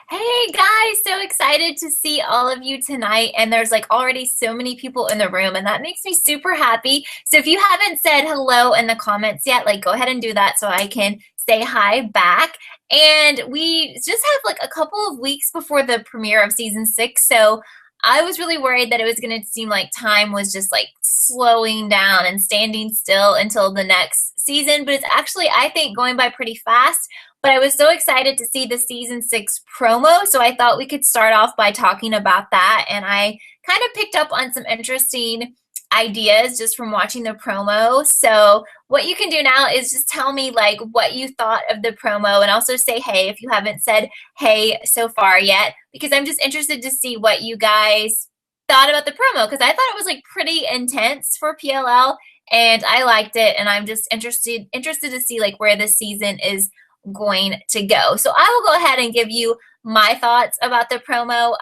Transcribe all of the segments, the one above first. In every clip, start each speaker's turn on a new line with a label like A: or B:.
A: Hey guys, so excited to see all of you tonight. And there's like already so many people in the room, and that makes me super happy. So if you haven't said hello in the comments yet, like go ahead and do that so I can say hi back. And we just have like a couple of weeks before the premiere of season 6. So I was really worried that it was going to seem like time was just like slowing down and standing still until the next season. But it's actually, I think, going by pretty fast. But I was so excited to see the season 6 promo, so I thought we could start off by talking about that. And I kind of picked up on some interesting ideas just from watching the promo. So what you can do now is just tell me like what you thought of the promo, and also say hey if you haven't said hey so far yet, because I'm just interested to see what you guys thought about the promo, because I thought it was like pretty intense for PLL and I liked it, and I'm just interested to see like where this season is going to go. So I will go ahead and give you my thoughts about the promo.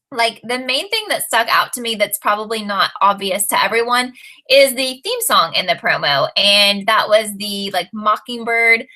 A: Like the main thing that stuck out to me that's probably not obvious to everyone is the theme song in the promo, and that was the like Mockingbird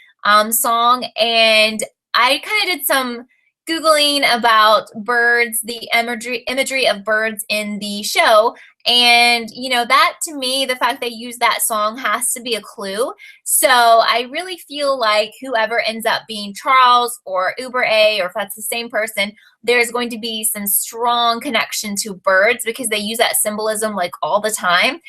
A: song. And I kind of did some Googling about birds, the imagery of birds in the show. And, you know, that to me, the fact they use that song has to be a clue. So I really feel like whoever ends up being Charles or Uber A, or if that's the same person, there's going to be some strong connection to birds because they use that symbolism like all the time.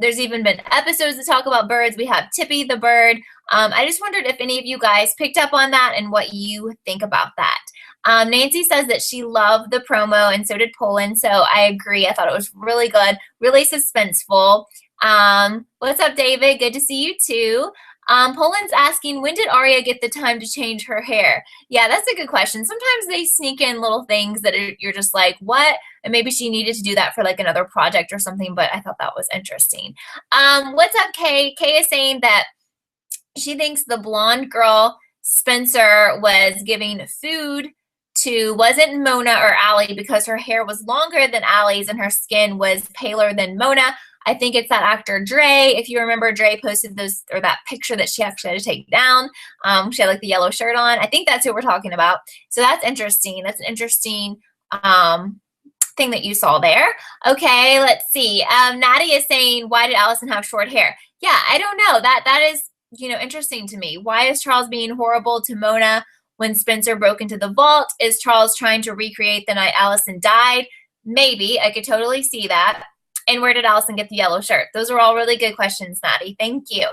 A: There's even been episodes that talk about birds. We have Tippy the bird. I just wondered if any of you guys picked up on that and what you think about that. Nancy says that she loved the promo, and so did Poland. So I agree. I thought it was really good, really suspenseful. What's up, David? Good to see you too. Poland's asking, when did Arya get the time to change her hair? Yeah, that's a good question. Sometimes they sneak in little things that you're just like, what? And maybe she needed to do that for like another project or something, but I thought that was interesting. What's up, Kay? Kay is saying that she thinks the blonde girl Spencer was giving food to wasn't Mona or Allie because her hair was longer than Allie's and her skin was paler than Mona. I think it's that actor Dre. If you remember, Dre posted those, or that picture that she actually had to take down. She had like the yellow shirt on. I think that's who we're talking about. So that's interesting. That's an interesting thing that you saw there. Okay, let's see. Nadia is saying, why did Allison have short hair? Yeah, I don't know. That is, you know, interesting to me. Why is Charles being horrible to Mona when Spencer broke into the vault? Is Charles trying to recreate the night Allison died? Maybe. I could totally see that. And where did Allison get the yellow shirt? Those are all really good questions, Maddie. Thank you.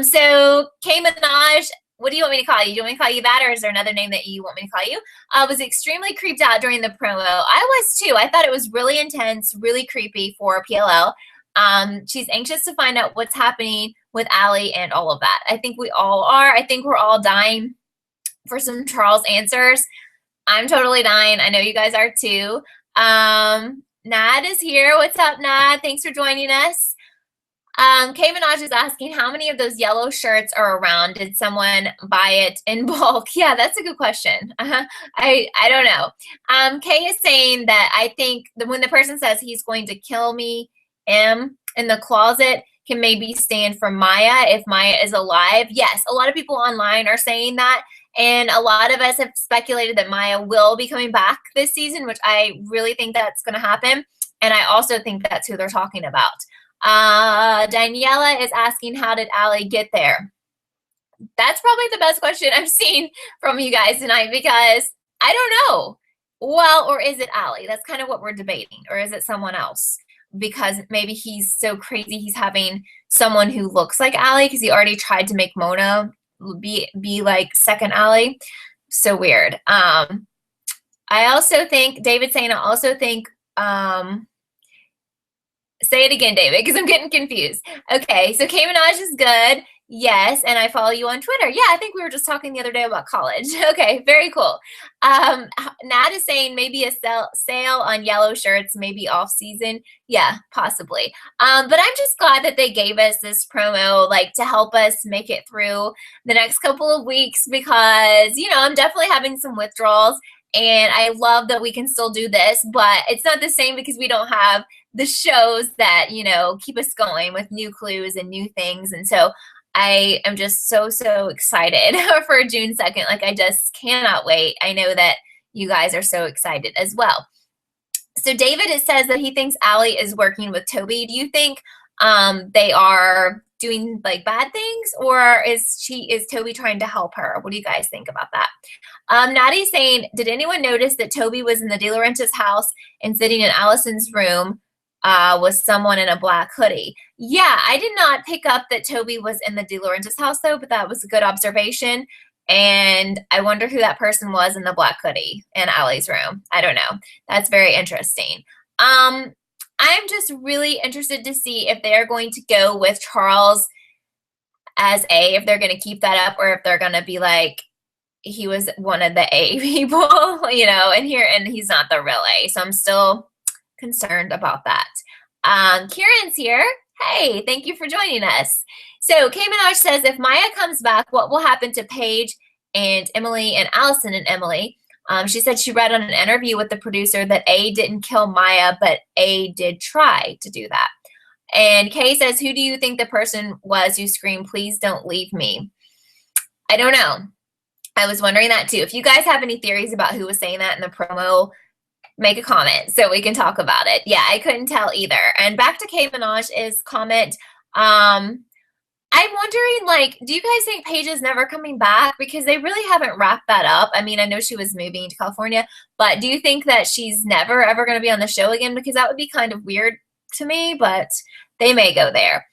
A: So K Minaj, what do you want me to call you? Do you want me to call you that, or is there another name that you want me to call you? I was extremely creeped out during the promo. I was too. I thought it was really intense, really creepy for PLL. She's anxious to find out what's happening with Allie and all of that. I think we all are. I think we're all dying for some Charles answers. I'm totally dying. I know you guys are too. Nad is here. What's up, Nad? Thanks for joining us. K Minaj is asking how many of those yellow shirts are around. Did someone buy it in bulk? Yeah, that's a good question. I don't know. Kay is saying that I think that when the person says he's going to kill me, M in the closet can maybe stand for Maya if Maya is alive. Yes, a lot of people online are saying that. And a lot of us have speculated that Maya will be coming back this season, which I really think that's going to happen. And I also think that's who they're talking about. Daniela is asking, how did Allie get there? That's probably the best question I've seen from you guys tonight, because I don't know. Well, or is it Allie? That's kind of what we're debating. Or is it someone else? Because maybe he's so crazy he's having someone who looks like Allie, because he already tried to make Mona be like second Allie. So weird. I also think, David saying, I also think, say it again, David, because I'm getting confused. Okay, so K Minaj is good. Yes, and I follow you on Twitter. Yeah, I think we were just talking the other day about college. Okay, very cool. Nat is saying maybe a sale on yellow shirts, maybe off season. Yeah, possibly. But I'm just glad that they gave us this promo, like, to help us make it through the next couple of weeks, because, you know, I'm definitely having some withdrawals, and I love that we can still do this, but it's not the same because we don't have the shows that, you know, keep us going with new clues and new things. And so I am just so, so excited for June 2nd. Like, I just cannot wait. I know that you guys are so excited as well. So David, it says that he thinks Allie is working with Toby. Do you think they are doing like bad things, or is Toby trying to help her? What do you guys think about that? Natty's saying, did anyone notice that Toby was in the De Laurentiis house and sitting in Allison's room with someone in a black hoodie? Yeah, I did not pick up that Toby was in the De Laurentiis house though, but that was a good observation. And I wonder who that person was in the black hoodie in Allie's room. I don't know. That's very interesting. I'm just really interested to see if they're going to go with Charles as A, if they're going to keep that up, or if they're going to be like, he was one of the A people, you know, and he's not the real A. So I'm still concerned about that. Kieran's here. Hey, thank you for joining us. So Kay Minaj says, if Maya comes back, what will happen to Paige and Emily and Allison and Emily? She said she read on an interview with the producer that A didn't kill Maya, but A did try to do that. And Kay says, who do you think the person was who screamed, please don't leave me? I don't know. I was wondering that too. If you guys have any theories about who was saying that in the promo, make a comment so we can talk about it. Yeah, I couldn't tell either. And back to Kay Minaj's comment. I'm wondering, like, do you guys think Paige is never coming back? Because they really haven't wrapped that up. I mean, I know she was moving to California, but do you think that she's never, ever going to be on the show again? Because that would be kind of weird to me, but they may go there.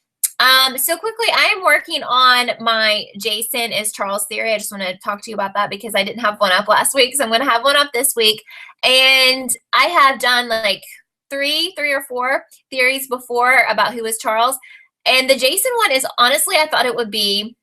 A: So quickly, I am working on my Jason is Charles theory. I just want to talk to you about that because I didn't have one up last week, so I'm going to have one up this week. And I have done like three or four theories before about who is Charles. And the Jason one is, honestly, I thought it would be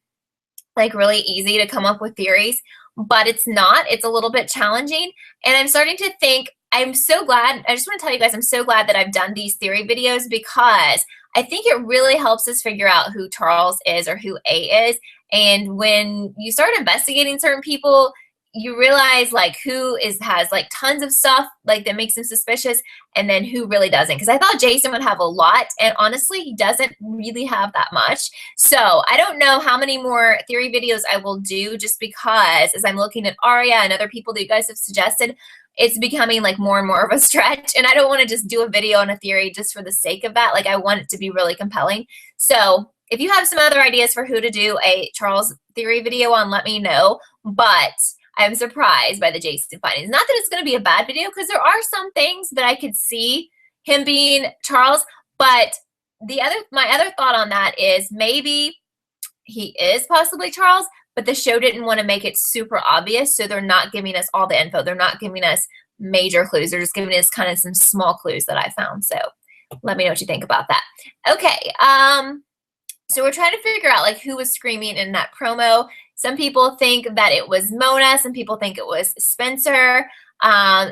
A: like really easy to come up with theories, but it's not. It's a little bit challenging. And I'm starting to think, I'm so glad, I just want to tell you guys, I'm so glad that I've done these theory videos because I think it really helps us figure out who Charles is or who A is. And when you start investigating certain people, you realize like who has like tons of stuff like that makes him suspicious, and then who really doesn't. Because I thought Jason would have a lot, and honestly, he doesn't really have that much. So I don't know how many more theory videos I will do, just because as I'm looking at Aria and other people that you guys have suggested, it's becoming like more and more of a stretch, and I don't want to just do a video on a theory just for the sake of that. Like, I want it to be really compelling. So if you have some other ideas for who to do a Charles theory video on, let me know. But I'm surprised by the Jason findings. Not that it's going to be a bad video, because there are some things that I could see him being Charles, but my other thought on that is maybe he is possibly Charles, but the show didn't want to make it super obvious, so they're not giving us all the info. They're not giving us major clues. They're just giving us kind of some small clues that I found. So let me know what you think about that. Okay, so we're trying to figure out like who was screaming in that promo. Some people think that it was Mona. Some people think it was Spencer.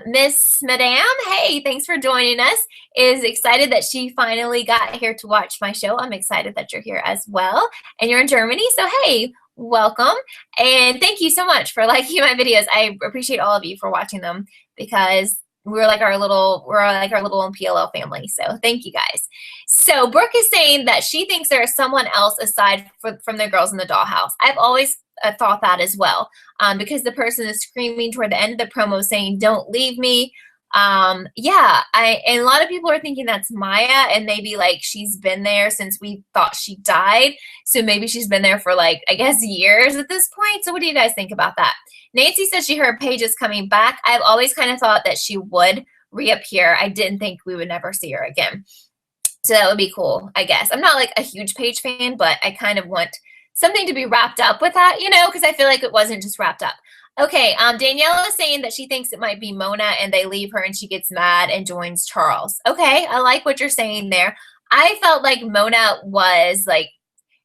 A: Miss Madame, hey, thanks for joining us, is excited that she finally got here to watch my show. I'm excited that you're here as well. And you're in Germany, so hey, welcome. And thank you so much for liking my videos. I appreciate all of you for watching them, because we're like our little PLL family. So thank you guys. So Brooke is saying that she thinks there is someone else aside from the girls in the dollhouse. I've always thought that as well, because the person is screaming toward the end of the promo saying, don't leave me. And a lot of people are thinking that's Maya, and maybe like she's been there since we thought she died. So maybe she's been there for like, I guess, years at this point. So what do you guys think about that? Nancy says she heard Paige is coming back. I've always kind of thought that she would reappear. I didn't think we would never see her again. So that would be cool, I guess. I'm not like a huge Paige fan, but I kind of want something to be wrapped up with that, you know, because I feel like it wasn't just wrapped up. Okay, Daniela is saying that she thinks it might be Mona and they leave her and she gets mad and joins Charles. Okay, I like what you're saying there. I felt like Mona was like,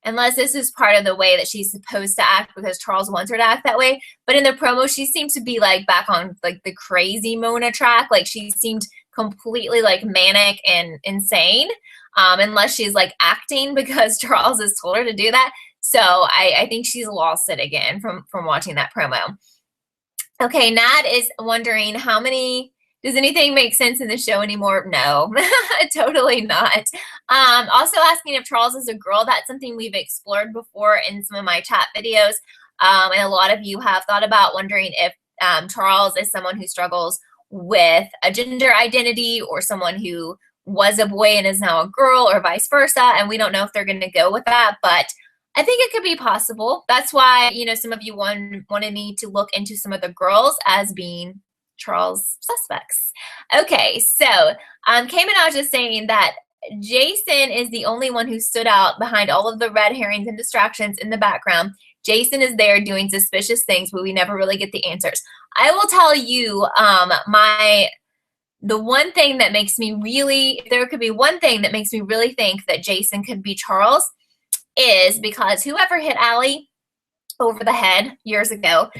A: unless this is part of the way that she's supposed to act because Charles wants her to act that way, but in the promo she seemed to be like back on like the crazy Mona track. Like she seemed completely like manic and insane, unless she's like acting because Charles has told her to do that. So I think she's lost it again from watching that promo. Okay, Nat is wondering how many Does anything make sense in the show anymore? No, totally not. Also asking if Charles is a girl. That's something we've explored before in some of my chat videos. And a lot of you have thought about wondering if Charles is someone who struggles with a gender identity or someone who was a boy and is now a girl or vice versa. And we don't know if they're going to go with that, but I think it could be possible. That's why, some of you wanted me to look into some of the girls as being Charles suspects. Okay, so K-Minaj is saying that Jason is the only one who stood out behind all of the red herrings and distractions in the background. Jason is there doing suspicious things, but we never really get the answers. I will tell you, the one thing that makes me really, if there could be one thing that makes me really think that Jason could be Charles, is because whoever hit Allie over the head years ago,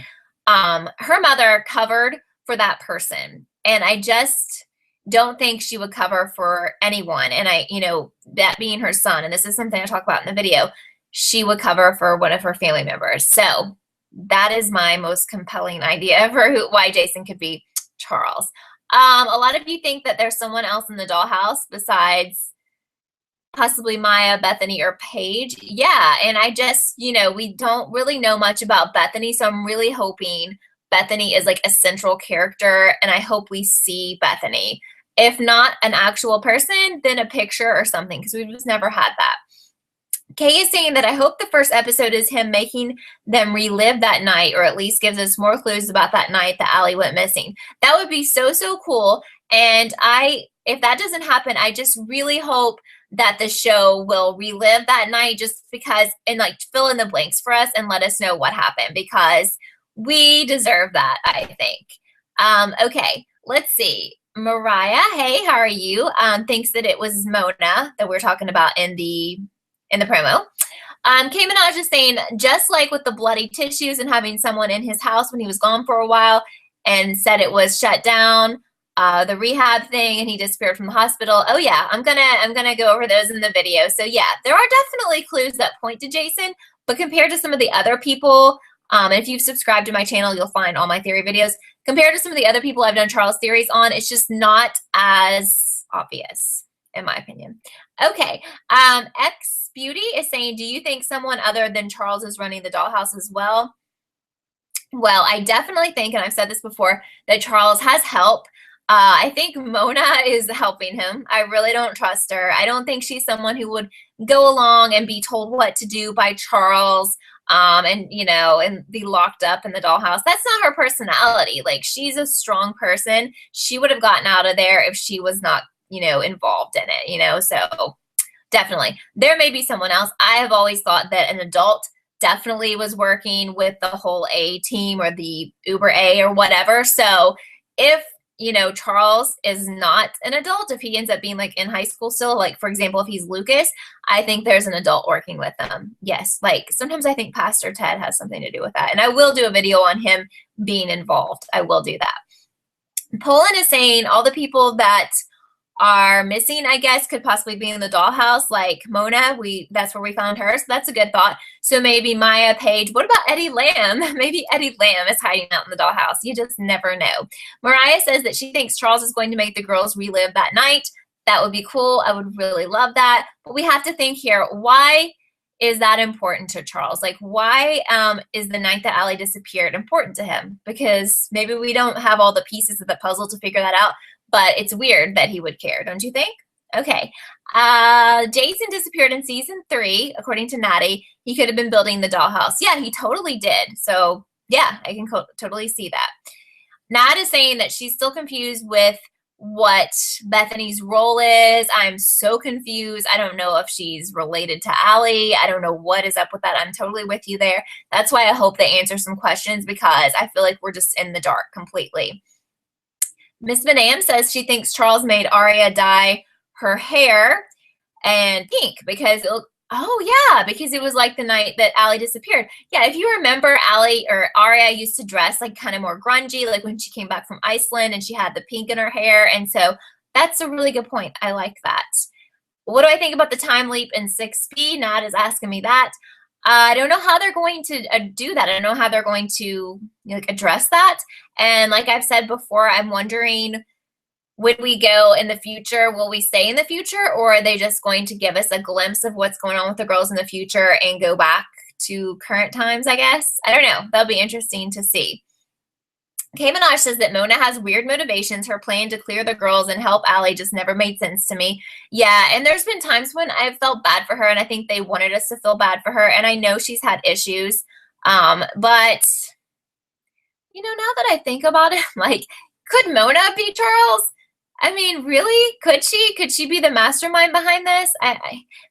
A: her mother covered for that person. And I just don't think she would cover for anyone. And that being her son, and this is something I talk about in the video, she would cover for one of her family members. So that is my most compelling idea for why Jason could be Charles. A lot of you think that there's someone else in the dollhouse besides possibly Maya, Bethany, or Paige. Yeah, and I just, we don't really know much about Bethany, so I'm really hoping Bethany is like a central character, and I hope we see Bethany. If not an actual person, then a picture or something, because we've just never had that. Kay is saying that I hope the first episode is him making them relive that night, or at least gives us more clues about that night that Allie went missing. That would be so, so cool. And if that doesn't happen, I just really hope that the show will relive that night just because, and like fill in the blanks for us and let us know what happened, because we deserve that, I think. Okay, let's see. Mariah, hey, how are you? Thinks that it was Mona that we're talking about in the promo. K-Minaj is saying, just like with the bloody tissues and having someone in his house when he was gone for a while and said it was shut down, the rehab thing, and he disappeared from the hospital. Oh yeah, I'm gonna go over those in the video. So yeah, there are definitely clues that point to Jason, but compared to some of the other people, and if you've subscribed to my channel, you'll find all my theory videos. Compared to some of the other people I've done Charles theories on, it's just not as obvious, in my opinion. Okay, X Beauty is saying, do you think someone other than Charles is running the dollhouse as well? Well, I definitely think, and I've said this before, that Charles has help. I think Mona is helping him. I really don't trust her. I don't think she's someone who would go along and be told what to do by Charles, and be locked up in the dollhouse. That's not her personality. Like, she's a strong person. She would have gotten out of there if she was not, involved in it, so definitely. There may be someone else. I have always thought that an adult definitely was working with the whole A team or the Uber A or whatever. So if, Charles is not an adult, if he ends up being like in high school still, like for example, if he's Lucas, I think there's an adult working with them. Yes, like sometimes I think Pastor Ted has something to do with that. And I will do a video on him being involved. I will do that. Poland is saying all the people that are missing, I guess, could possibly be in the dollhouse, like Mona. That's where we found her, so that's a good thought. So maybe Maya, Paige. What about Eddie Lamb? Maybe Eddie Lamb is hiding out in the dollhouse. You just never know. Mariah says that she thinks Charles is going to make the girls relive that night. That would be cool. I would really love that. But we have to think here, why is that important to Charles? Like, why is the night that Allie disappeared important to him? Because maybe we don't have all the pieces of the puzzle to figure that out. But it's weird that he would care, don't you think? Okay. Jason disappeared in season 3, according to Natty. He could have been building the dollhouse. Yeah, he totally did. So, yeah, I can totally see that. Nat is saying that she's still confused with what Bethany's role is. I'm so confused. I don't know if she's related to Allie. I don't know what is up with that. I'm totally with you there. That's why I hope they answer some questions, because I feel like we're just in the dark completely. Miss Benam says she thinks Charles made Aria dye her hair and pink because because it was like the night that Allie disappeared. Yeah, if you remember, Aria used to dress like kind of more grungy, like when she came back from Iceland and she had the pink in her hair. And so that's a really good point. I like that. What do I think about the time leap in 6B? Nat is asking me that. I don't know how they're going to do that. I don't know how they're going to address that. And like I've said before, I'm wondering When we go in the future, will we stay in the future, or are they just going to give us a glimpse of what's going on with the girls in the future and go back to current times, I guess? I don't know. That'll be interesting to see. Kay Minaj says that Mona has weird motivations. Her plan to clear the girls and help Allie just never made sense to me. Yeah, and there's been times when I've felt bad for her, and I think they wanted us to feel bad for her, and I know she's had issues. But, you know, now that I think about it, like, could Mona be Charles? I mean, really? Could she? Could she be the mastermind behind this?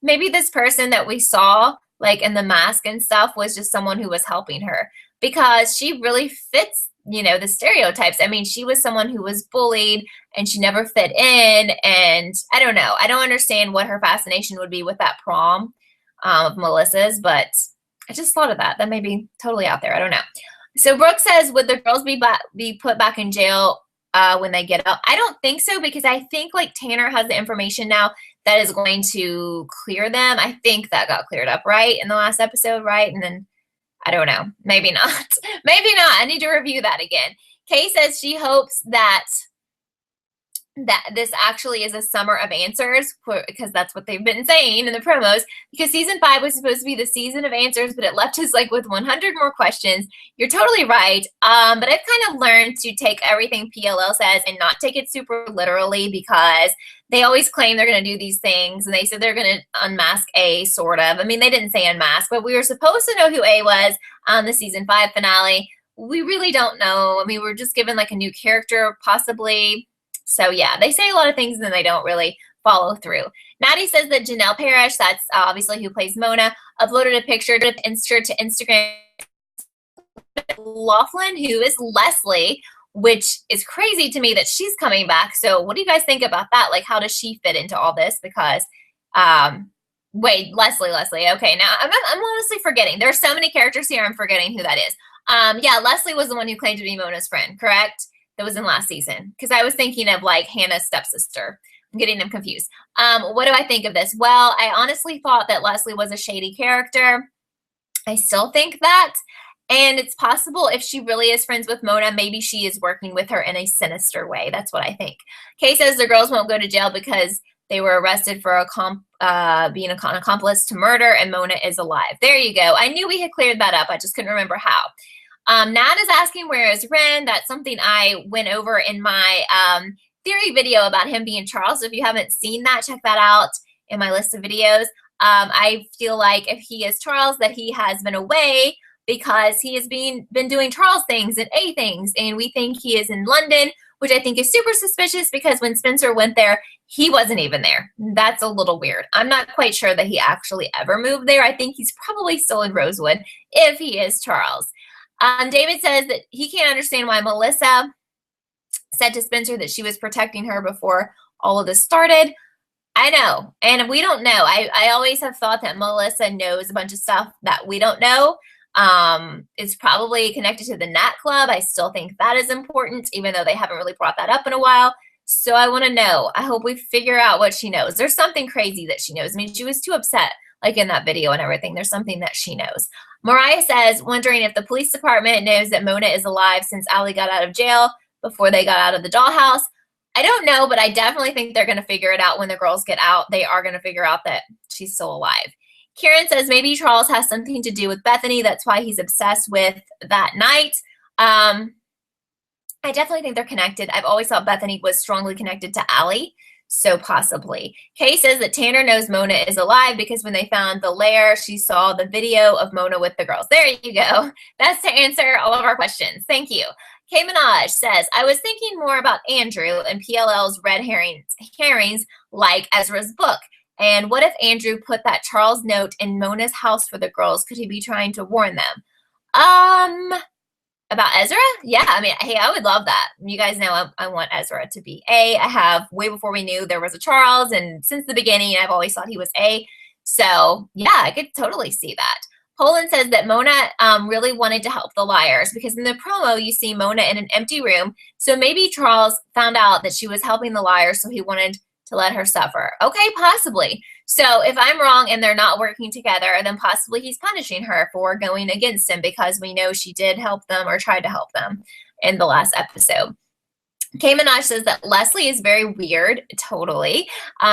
A: Maybe this person that we saw, like, in the mask and stuff was just someone who was helping her, because she really fits, you know, the stereotypes. I mean, she was someone who was bullied and she never fit in. And I don't know. I don't understand what her fascination would be with that prom of Melissa's, but I just thought of that. That may be totally out there. I don't know. So Brooke says, would the girls be put back in jail when they get out? I don't think so, because I think like Tanner has the information now that is going to clear them. I think that got cleared up, right, in the last episode, right? And then I don't know. Maybe not. Maybe not. I need to review that again. Kay says she hopes that this actually is a summer of answers, because that's what they've been saying in the promos, because season 5 was supposed to be the season of answers, but it left us like with 100 more questions. You're totally right. But I've kind of learned to take everything PLL says and not take it super literally, because they always claim they're going to do these things, and they said they're going to unmask A, sort of. I mean, they didn't say unmask, but we were supposed to know who A was on the season 5 finale. We really don't know. I mean, we're just given like a new character, possibly. So yeah, they say a lot of things and then they don't really follow through. Maddie says that Janelle Parrish, that's obviously who plays Mona, uploaded a picture to Instagram. Laughlin, who is Leslie, which is crazy to me that she's coming back. So what do you guys think about that? Like, how does she fit into all this? Because, wait, Leslie. Okay, now I'm honestly forgetting. There are so many characters here, I'm forgetting who that is. Yeah, Leslie was the one who claimed to be Mona's friend, correct? That was in last season, because I was thinking of like Hannah's stepsister. I'm getting them confused. What do I think of this? Well, I honestly thought that Leslie was a shady character. I still think that. And it's possible if she really is friends with Mona, maybe she is working with her in a sinister way. That's what I think. Kay says the girls won't go to jail because they were arrested for being an accomplice to murder, and Mona is alive. There you go. I knew we had cleared that up. I just couldn't remember how. Nat is asking, where is Ren? That's something I went over in my theory video about him being Charles. So if you haven't seen that, check that out in my list of videos. I feel like if he is Charles, that he has been away because he has been doing Charles things and A things. And we think he is in London, which I think is super suspicious, because when Spencer went there, he wasn't even there. That's a little weird. I'm not quite sure that he actually ever moved there. I think he's probably still in Rosewood if he is Charles. David says that he can't understand why Melissa said to Spencer that she was protecting her before all of this started. I know, and we don't know. I always have thought that Melissa knows a bunch of stuff that we don't know. It's probably connected to the Nat Club. I still think that is important, even though they haven't really brought that up in a while. So I want to know. I hope we figure out what she knows. There's something crazy that she knows. I mean, she was too upset, like in that video and everything. There's something that she knows. Mariah says, wondering if the police department knows that Mona is alive since Allie got out of jail before they got out of the dollhouse. I don't know, but I definitely think they're going to figure it out when the girls get out. They are going to figure out that she's still alive. Kieran says maybe Charles has something to do with Bethany. That's why he's obsessed with that night. I definitely think they're connected. I've always thought Bethany was strongly connected to Allie. So possibly. Kay says that Tanner knows Mona is alive because when they found the lair, she saw the video of Mona with the girls. There you go. That's to answer all of our questions. Thank you. Kay Minaj says, I was thinking more about Andrew and PLL's red herrings like Ezra's book. And what if Andrew put that Charles note in Mona's house for the girls? Could he be trying to warn them? About Ezra? Yeah, I mean, hey, I would love that. You guys know I want Ezra to be A. I have, way before we knew there was a Charles, and since the beginning, I've always thought he was A. So, yeah, I could totally see that. Poland says that Mona really wanted to help the liars, because in the promo, you see Mona in an empty room. So maybe Charles found out that she was helping the liars, so he wanted to let her suffer. Okay, possibly. So if I'm wrong and they're not working together, then possibly he's punishing her for going against him, because we know she did help them or tried to help them in the last episode. K Minaj says that Leslie is very weird. Totally.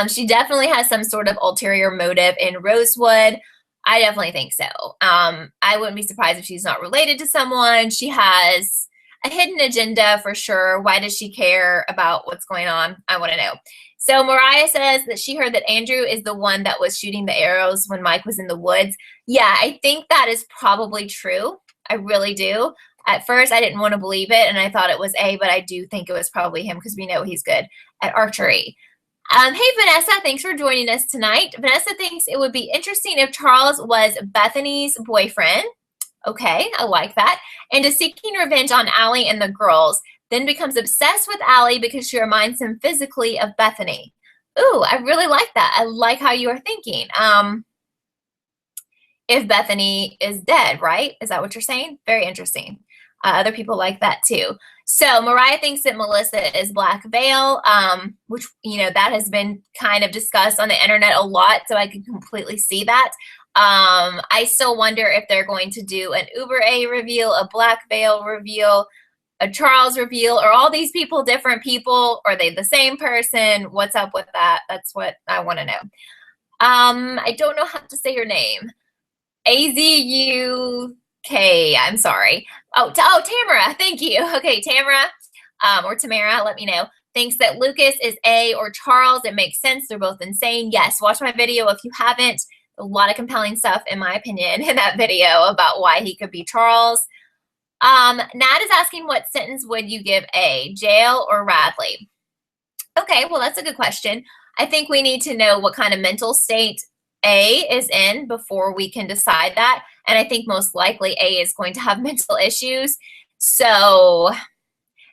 A: She definitely has some sort of ulterior motive in Rosewood. I definitely think so. I wouldn't be surprised if she's not related to someone. She has a hidden agenda for sure. Why does she care about what's going on? I want to know. So Mariah says that she heard that Andrew is the one that was shooting the arrows when Mike was in the woods. Yeah, I think that is probably true. I really do. At first, I didn't want to believe it, and I thought it was A, but I do think it was probably him because we know he's good at archery. Hey, Vanessa, thanks for joining us tonight. Vanessa thinks it would be interesting if Charles was Bethany's boyfriend. Okay, I like that. And is seeking revenge on Allie and the girls, then becomes obsessed with Allie because she reminds him physically of Bethany. Ooh, I really like that. I like how you are thinking. If Bethany is dead, right? Is that what you're saying? Very interesting. Other people like that too. So Mariah thinks that Melissa is Black Veil, which, you know, that has been kind of discussed on the internet a lot, so I can completely see that. I still wonder if they're going to do an Uber A reveal, a Black Veil reveal, a Charles reveal. Are all these people different people? Are they the same person? What's up with that? That's what I want to know. I don't know how to say your name. AZUK, I'm sorry. Oh, Tamara, thank you. Okay, Tamara, or Tamara, let me know. Thinks that Lucas is A or Charles. It makes sense. They're both insane. Yes, watch my video if you haven't. A lot of compelling stuff, in my opinion, in that video about why he could be Charles. Nat is asking, what sentence would you give A, jail or Radley? Okay, well, that's a good question. I think we need to know what kind of mental state A is in before we can decide that. And I think most likely A is going to have mental issues. So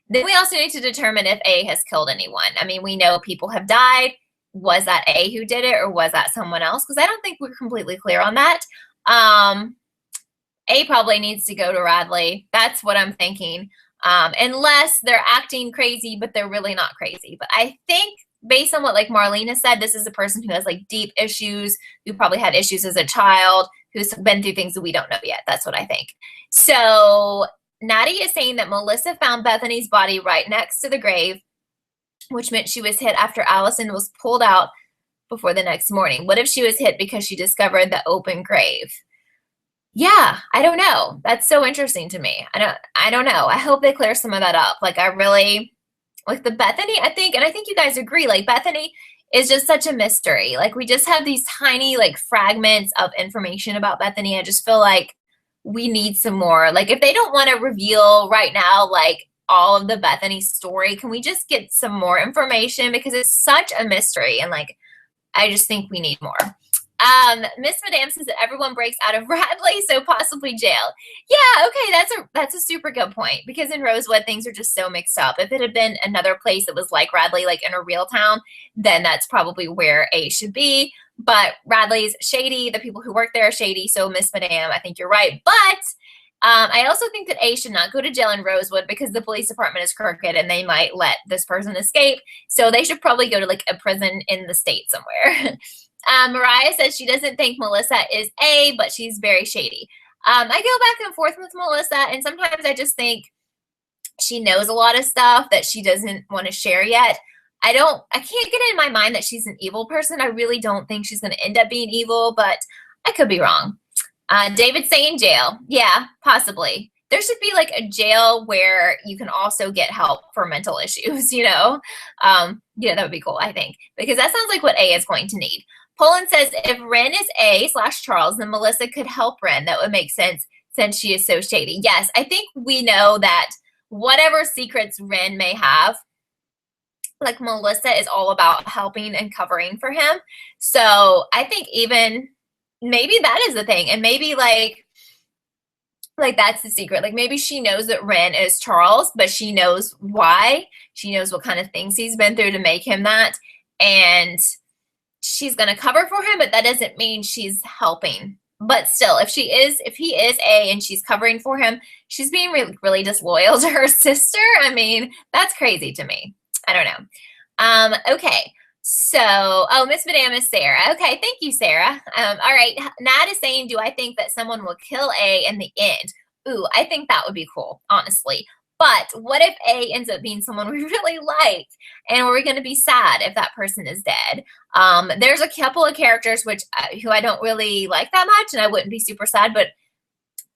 A: then we also need to determine if A has killed anyone. I mean, we know people have died. Was that A who did it, or was that someone else? Because I don't think we're completely clear on that. A probably needs to go to Radley. That's what I'm thinking. Unless they're acting crazy, but they're really not crazy. But I think based on what like Marlena said, this is a person who has like deep issues, who probably had issues as a child, who's been through things that we don't know yet. That's what I think. So Natty is saying that Melissa found Bethany's body right next to the grave, which meant she was hit after Allison was pulled out before the next morning. What if she was hit because she discovered the open grave? Yeah, I don't know. That's so interesting to me. I don't know. I hope they clear some of that up. Like I really like the Bethany, I think, and I think you guys agree, like Bethany is just such a mystery. Like we just have these tiny like fragments of information about Bethany. I just feel like we need some more. Like if they don't want to reveal right now like all of the Bethany story, can we just get some more information, because it's such a mystery, and like I just think we need more. Miss Madame says that everyone breaks out of Radley, so possibly jail. Yeah, okay, that's a super good point, because in Rosewood things are just so mixed up. If it had been another place that was like Radley, like in a real town, then that's probably where A should be. But Radley's shady. The people who work there are shady. So Miss Madame, I think you're right. But I also think that A should not go to jail in Rosewood, because the police department is crooked and they might let this person escape. So they should probably go to like a prison in the state somewhere. Mariah says she doesn't think Melissa is A, but she's very shady. I go back and forth with Melissa, and sometimes I just think she knows a lot of stuff that she doesn't want to share yet. I can't get in my mind that she's an evil person. I really don't think she's going to end up being evil, but I could be wrong. David's saying jail. Yeah, possibly. There should be like a jail where you can also get help for mental issues, you know? Yeah, that would be cool, I think, because that sounds like what A is going to need. Poland says if Ren is A/Charles, then Melissa could help Ren. That would make sense since she is so shady. Yes, I think we know that whatever secrets Ren may have, like Melissa is all about helping and covering for him. So I think even maybe that is the thing. And maybe like that's the secret. Like maybe she knows that Ren is Charles, but she knows why. She knows what kind of things he's been through to make him that. And she's going to cover for him, but that doesn't mean she's helping. But still, if he is A and she's covering for him, she's being really, really disloyal to her sister. I mean, that's crazy to me. I don't know. Okay. So, Miss Madame is Sarah. Okay. Thank you, Sarah. All right. Nat is saying, do I think that someone will kill A in the end? Ooh, I think that would be cool, honestly. But what if A ends up being someone we really like? And we're going to be sad if that person is dead. There's a couple of characters who I don't really like that much, and I wouldn't be super sad, but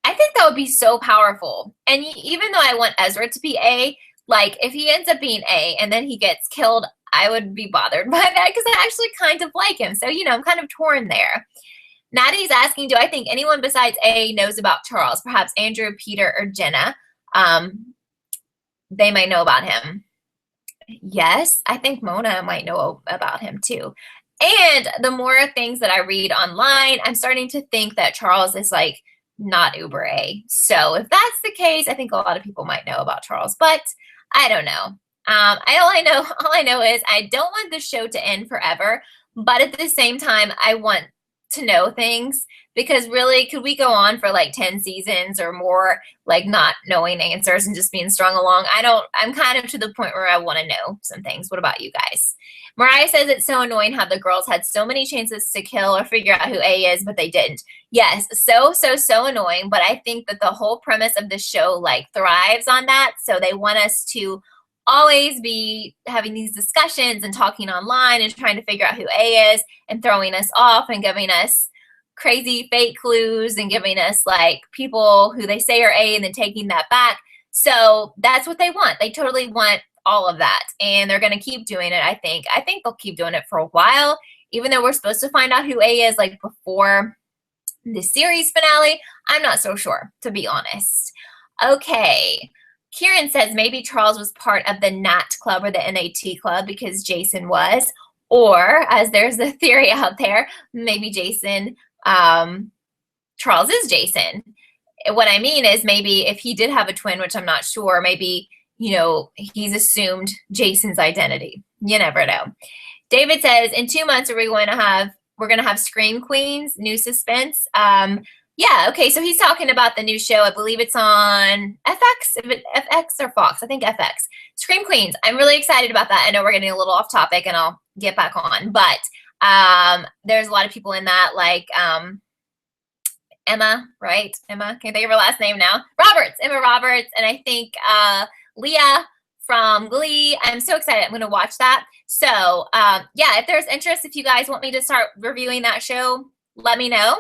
A: I think that would be so powerful. And even though I want Ezra to be A, like if he ends up being A and then he gets killed, I would be bothered by that because I actually kind of like him. So, I'm kind of torn there. Maddie's asking, do I think anyone besides A knows about Charles? Perhaps Andrew, Peter, or Jenna. They might know about him. Yes, I think Mona might know about him too. And the more things that I read online, I'm starting to think that Charles is like not uber A. So if that's the case, I think a lot of people might know about Charles, but I don't know. All I know is I don't want the show to end forever, but at the same time, I want to know things, because really, could we go on for like 10 seasons or more, like not knowing answers and just being strung along? I'm kind of to the point where I want to know some things. What about you guys? Mariah says it's so annoying how the girls had so many chances to kill or figure out who A is, but they didn't. Yes, so annoying, but I think that the whole premise of the show like thrives on that. So they want us to always be having these discussions and talking online and trying to figure out who A is and throwing us off and giving us crazy fake clues and giving us like people who they say are A and then taking that back. So that's what they want. They totally want all of that. And they're going to keep doing it, I think. I think they'll keep doing it for a while, even though we're supposed to find out who A is like before the series finale. I'm not so sure, to be honest. Okay. Kieran says maybe Charles was part of the NAT club or the NAT club because Jason was. Or, as there's a theory out there, maybe Charles is Jason. What I mean is maybe if he did have a twin, which I'm not sure, maybe, he's assumed Jason's identity. You never know. David says, in 2 months, we're going to have Scream Queens, new suspense. Yeah, okay, so he's talking about the new show. I believe it's on FX, FX or Fox. I think FX. Scream Queens. I'm really excited about that. I know we're getting a little off topic, and I'll get back on. But there's a lot of people in that, like Emma, right? Emma, can I think of her last name now? Emma Roberts, and I think Leah from Glee. I'm so excited. I'm going to watch that. So, yeah, if there's interest, if you guys want me to start reviewing that show, let me know.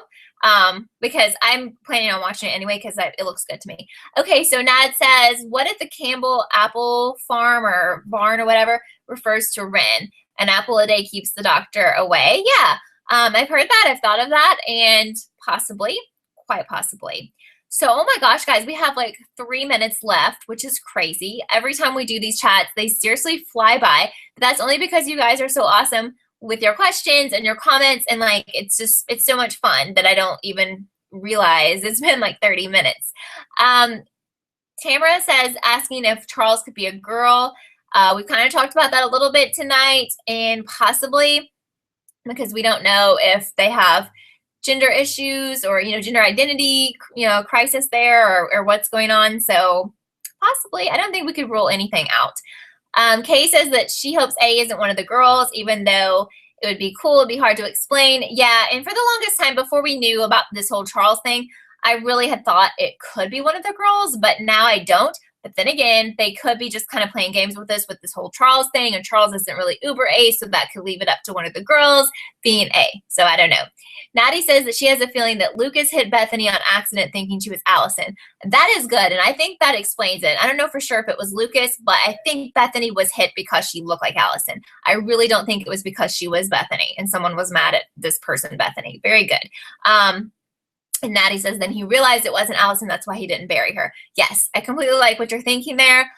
A: Because I'm planning on watching it anyway because it looks good to me. Okay, so Nad says, what if the Campbell apple farm or barn or whatever refers to Ren? An apple a day keeps the doctor away. Yeah, I've heard that. I've thought of that, and possibly, quite possibly. So, oh my gosh, guys, we have like 3 minutes left, which is crazy. Every time we do these chats, they seriously fly by. But that's only because you guys are so awesome with your questions and your comments, and like it's so much fun that I don't even realize it's been like 30 minutes. Tamara says, asking if Charles could be a girl. We kind of talked about that a little bit tonight, and possibly because we don't know if they have gender issues or gender identity crisis there or what's going on. So possibly, I don't think we could rule anything out. Kay says that she hopes A isn't one of the girls, even though it would be cool. It'd be hard to explain. Yeah, and for the longest time before we knew about this whole Charles thing, I really had thought it could be one of the girls, but now I don't. But then again, they could be just kind of playing games with this whole Charles thing, and Charles isn't really uber A, so that could leave it up to one of the girls being A. So I don't know. Natty says that she has a feeling that Lucas hit Bethany on accident thinking she was Allison. That is good, and I think that explains it. I don't know for sure if it was Lucas, but I think Bethany was hit because she looked like Allison. I really don't think it was because she was Bethany and someone was mad at this person, Bethany. Very good. And Natty says then he realized it wasn't Allison, that's why he didn't bury her. Yes, I completely like what you're thinking there.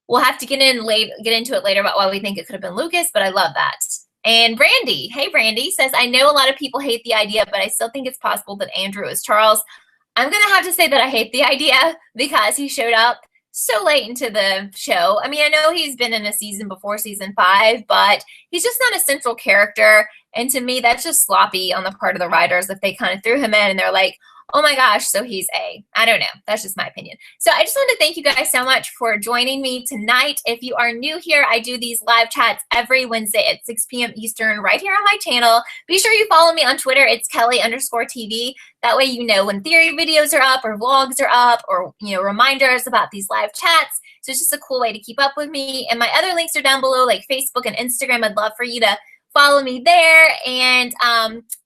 A: We'll have to get into it later about why we think it could have been Lucas, but I love that. And Brandy, hey Brandy, says, I know a lot of people hate the idea, but I still think it's possible that Andrew is Charles. I'm going to have to say that I hate the idea because he showed up so late into the show. I mean, I know he's been in a season before season 5, but he's just not a central character. And to me, that's just sloppy on the part of the writers if they kind of threw him in and they're like, Oh my gosh, so he's A. I don't know. That's just my opinion. So I just want to thank you guys so much for joining me tonight. If you are new here, I do these live chats every Wednesday at 6 p.m. Eastern right here on my channel. Be sure you follow me on Twitter. It's Kelly_TV. That way you know when theory videos are up or vlogs are up or, you know, reminders about these live chats. So it's just a cool way to keep up with me. And my other links are down below, like Facebook and Instagram. I'd love for you to follow me there. And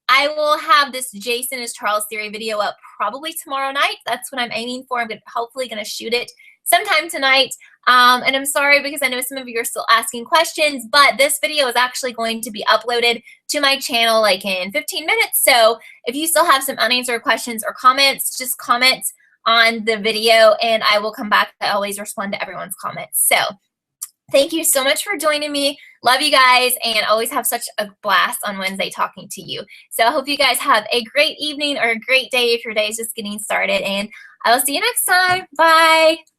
A: I will have this Jason is Charles theory video up probably tomorrow night. That's what I'm aiming for. I'm hopefully going to shoot it sometime tonight. And I'm sorry because I know some of you are still asking questions, but this video is actually going to be uploaded to my channel like in 15 minutes. So if you still have some unanswered questions or comments, just comment on the video and I will come back. I always respond to everyone's comments. So thank you so much for joining me. Love you guys and always have such a blast on Wednesday talking to you. So I hope you guys have a great evening or a great day if your day is just getting started. And I will see you next time. Bye.